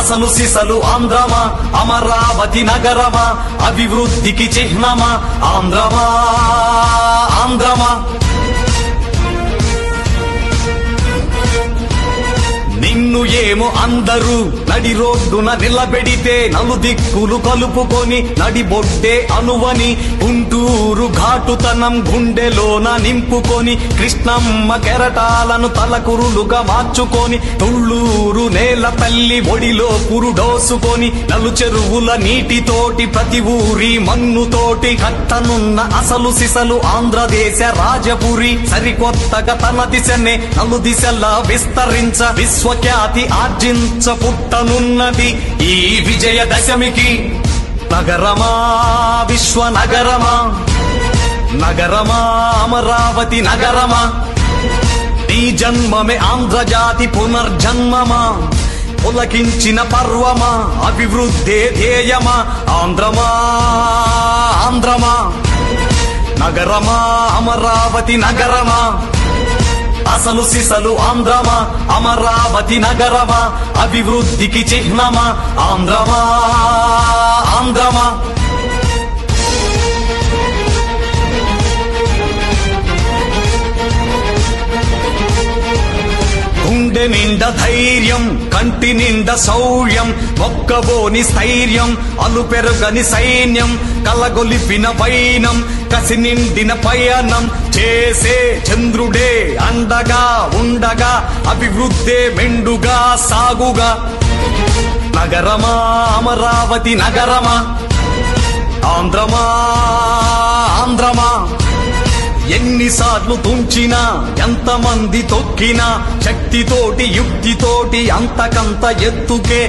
అసలు సిసలు ఆంధ్రమా, అమరావతి నగరమా, అభివృద్ధికి చిహ్నమా ఆంధ్రమా, ఆంధ్రమా. నిన్ను ఏమో అందరూ నడి రోడ్డున నిలబెడితే నలుదిక్కులు కలుపుకొని నడిబొడ్డే అనువని గుంటూరు ఘాటుతనం గుండెలోన నింపుకొని కృష్ణమ్మ కెరటాలను తలకురులుగా మార్చుకొని తుళ్ళూరు నేల తల్లి ఒడిలో పురుడోసుకొని నలుచెరువుల నీటితోటి ప్రతి ఊరి మన్నుతోటి కట్టనున్న అసలు సిసలు ఆంధ్రదేశ రాజపురి సరికొత్తగా తన దిశనే నలు దిశలా విస్తరించ విశ్వఖ్యాతి ఆర్జించ పుట్టనున్నది ఈ విజయదశమికి. నగరమా విశ్వ నగరమా, నగరమా అమరావతి నగరమా, నీ జన్మమే ఆంధ్రజాతి పునర్జన్మమా, పులకించిన పర్వమా, అభివృద్ధే ధ్యేయమా ఆంధ్రమా, ఆంధ్రమా. నగరమా అమరావతి నగరమా, అసలు సిసలు ఆంధ్రమా, అమరావతి నగరమా, అభివృద్ధికి చిహ్నమా ఆంధ్రమా, ఆంధ్రమా. గుండె నిండా ధైర్యం, కంటి నిండా శౌర్యం, మొక్కబోని స్థైర్యం, అలుపెరుగని సైన్యం, కలగొలిపిన వైనం, కసి నిండిన పయనం చేసే చంద్రుడే అండగా ఉండగా అభివృద్ధే మెండుగా సాగుగా. నగరమా అమరావతి నగరమా, ఆంధ్రమా, ఆంధ్రమా. ఎన్నిసార్లు తుంచినా, ఎంతమంది తొక్కినా, శక్తితోటి యుక్తితోటి అంతకంత ఎత్తుకే